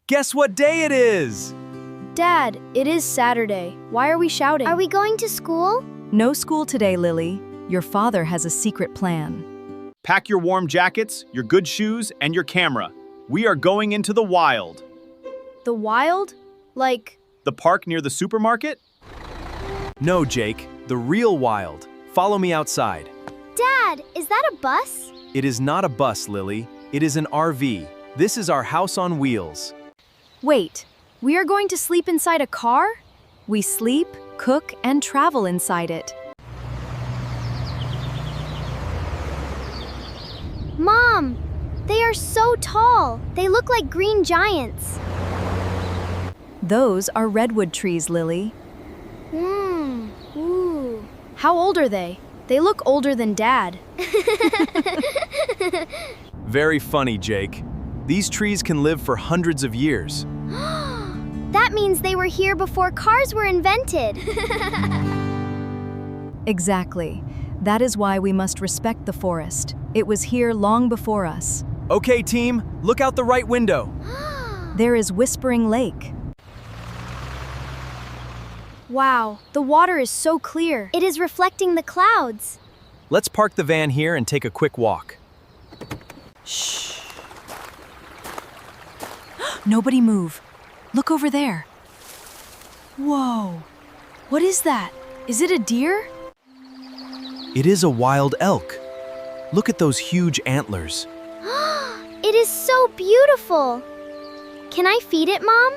Guess what day it is? Dad, it is Saturday. Why are we shouting? Are we going to school? No school today, Lily. Your father has a secret plan. Pack your warm jackets, your good shoes, and your camera. We are going into the wild. The wild? Like, The park near the supermarket? No, Jake. The real wild. Follow me outside. Dad, is that a bus? It is not a bus, Lily. It is an RV. This is our house on wheels. wait, we are going to sleep inside a car? We sleep, cook, and travel inside it. Mom, they are so tall. They look like green giants. Those are redwood trees, Lily. Ooh. How old are they? They look older than Dad. Very funny, Jake. These trees can live for hundreds of years. That means they were here before cars were invented. Exactly. That is why we must respect the forest. It was here long before us. Okay, team, look out the right window. There is Whispering Lake. Wow, the water is so clear. It is reflecting the clouds. Let's park the van here and take a quick walk. Shh. Nobody move. Look over there. Whoa. What is that? Is it a deer? It is a wild elk. Look at those huge antlers. It is so beautiful. Can I feed it, Mom?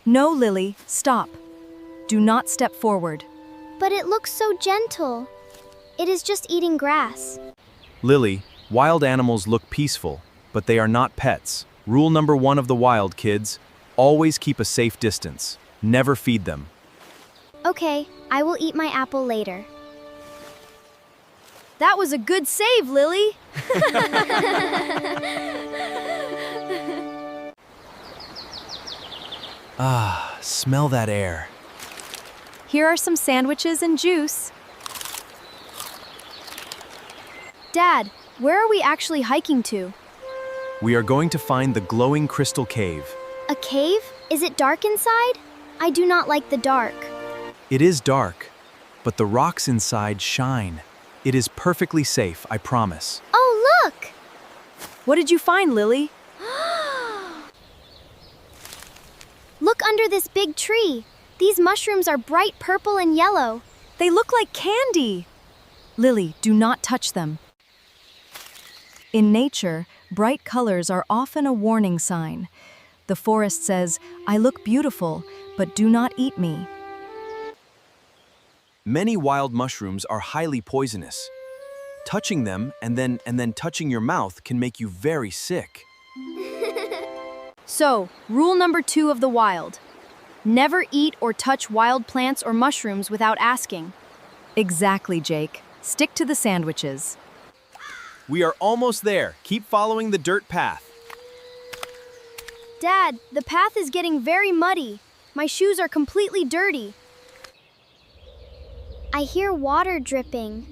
No, Lily, stop. Do not step forward. But it looks so gentle. It is just eating grass. Lily, wild animals look peaceful, but they are not pets. Rule number 1 of the wild, kids. Always keep a safe distance. Never feed them. Okay, I will eat my apple later. That was a good save, Lily. Ah, smell that air. Here are some sandwiches and juice. Dad, where are we actually hiking to? We are going to find the glowing crystal cave. A cave? Is it dark inside? I do not like the dark. It is dark, but the rocks inside shine. It is perfectly safe, I promise. Oh, look! What did you find, Lily? Look under this big tree. These mushrooms are bright purple and yellow. They look like candy. Lily, do not touch them. In nature, bright colors are often a warning sign. The forest says, I look beautiful, but do not eat me. Many wild mushrooms are highly poisonous. Touching them and then touching your mouth can make you very sick. So, rule number 2 of the wild. Never eat or touch wild plants or mushrooms without asking. Exactly, Jake. Stick to the sandwiches. We are almost there. Keep following the dirt path. Dad, the path is getting very muddy. My shoes are completely dirty. I hear water dripping.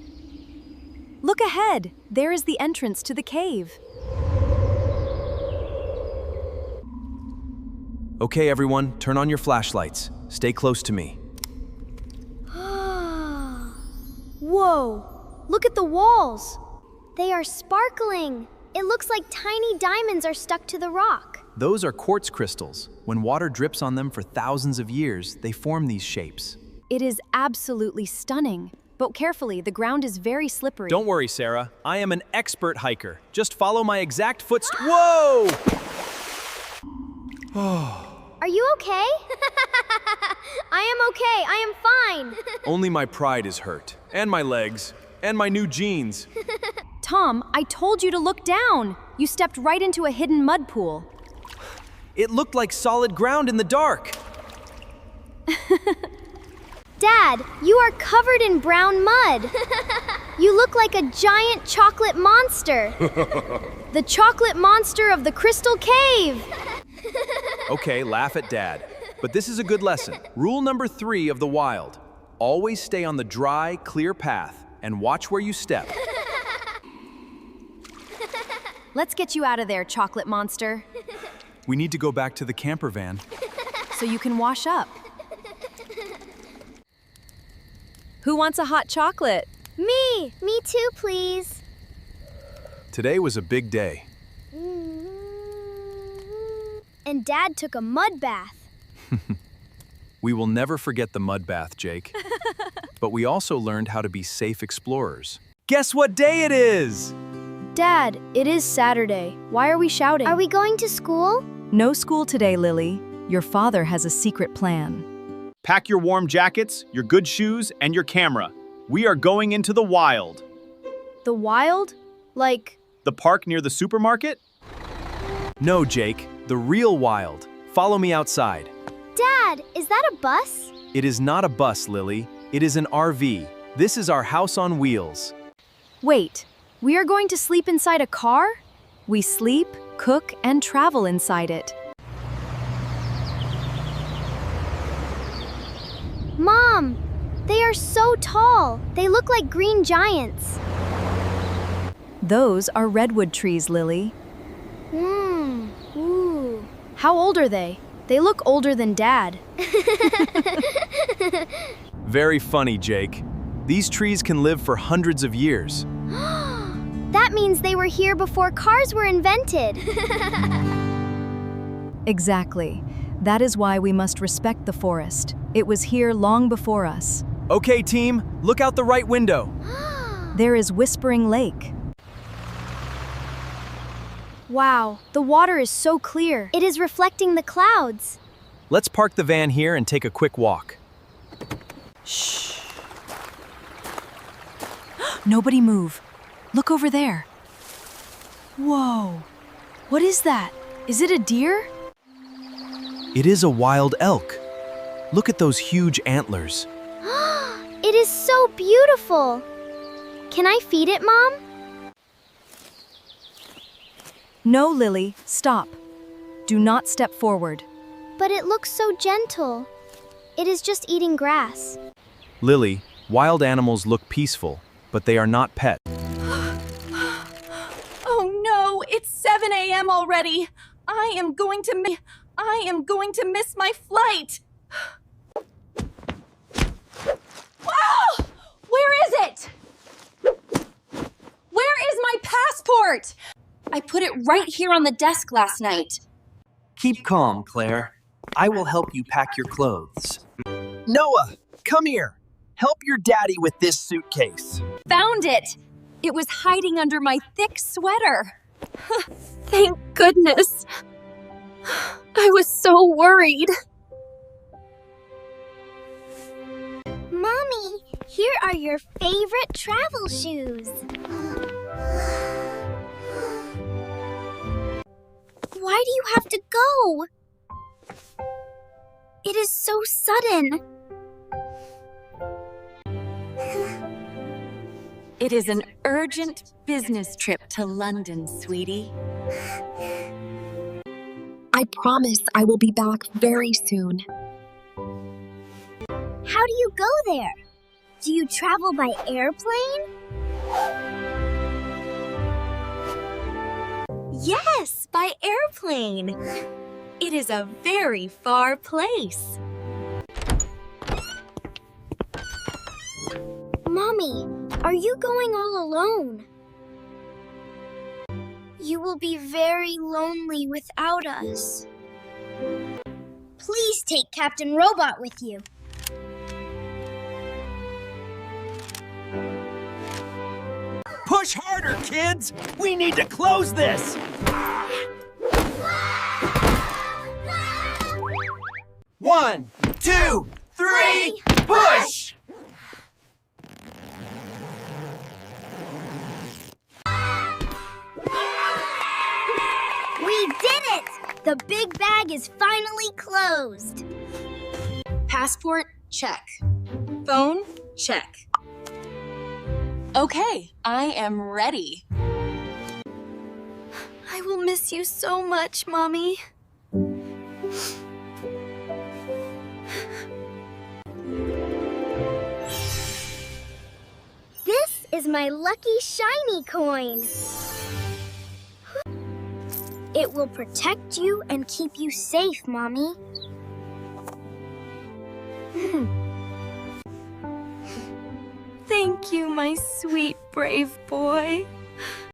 Look ahead. There is the entrance to the cave. Okay, everyone, turn on your flashlights. Stay close to me. Whoa, look at the walls. They are sparkling. It looks like tiny diamonds are stuck to the rock. Those are quartz crystals. When water drips on them for thousands of years, they form these shapes. It is absolutely stunning. But carefully, the ground is very slippery. Don't worry, Sarah. I am an expert hiker. Just follow my exact footsteps. Whoa! Are you okay? I am okay. I am fine. Only my pride is hurt. And my legs. And my new jeans. Tom, I told you to look down. You stepped right into a hidden mud pool. It looked like solid ground in the dark. Dad, you are covered in brown mud. You look like a giant chocolate monster. The chocolate monster of the Crystal Cave. Okay, laugh at Dad. But this is a good lesson. Rule number 3 of the wild. Always stay on the dry, clear path and watch where you step. Let's get you out of there, chocolate monster, We need to go back to the camper van. so you can wash up. Who wants a hot chocolate? Me! Me too, please. Today was a big day. And Dad took a mud bath. We will never forget the mud bath, Jake. But we also learned how to be safe explorers. Guess what day it is? Dad, it is Saturday. Why are we shouting? Are we going to school? No school today, Lily. Your father has a secret plan. Pack your warm jackets, your good shoes, and your camera. We are going into the wild. The wild? Like, The park near the supermarket? No, Jake, the real wild. Follow me outside. Dad, is that a bus? It is not a bus, Lily. It is an RV. This is our house on wheels. wait, we are going to sleep inside a car? We sleep, cook, and travel inside it. Mom, they are so tall. They look like green giants. Those are redwood trees, Lily. Ooh. How old are they? They look older than Dad. Very funny, Jake. These trees can live for hundreds of years. That means they were here before cars were invented. Exactly. That is why we must respect the forest. It was here long before us. Okay, team, look out the right window. There is Whispering Lake. Wow, the water is so clear. It is reflecting the clouds. Let's park the van here and take a quick walk. Nobody move. Look over there. Whoa, what is that? Is it a deer? It is a wild elk. Look at those huge antlers. It is so beautiful. Can I feed it, Mom? No, Lily, stop. Do not step forward. But it looks so gentle. It is just eating grass. Lily, wild animals look peaceful, but they are not pets. Oh no, it's 7 a.m. already. I am going to miss my flight. Wow! Where is it? Where is my passport? I put it right here on the desk last night. Keep calm, Claire. I will help you pack your clothes. Noah, come here. Help your daddy with this suitcase. Found it. It was hiding under my thick sweater. Thank goodness. I was so worried. Mommy, here are your favorite travel shoes. Why do you have to go? It is so sudden. It is an urgent business trip to London, sweetie. I promise I will be back very soon. How do you go there? Do you travel by airplane? Yes, by airplane. It is a very far place. Mommy, are you going all alone? You will be very lonely without us. Please take Captain Robot with you. Push harder, kids! We need to close this! 1, 2, 3, push! We did it! The big bag is finally closed. Passport, check. Phone, check. Okay, I am ready. I will miss you so much, Mommy. This is my lucky shiny coin. It will protect you and keep you safe, Mommy. Thank you, my sweet, brave boy.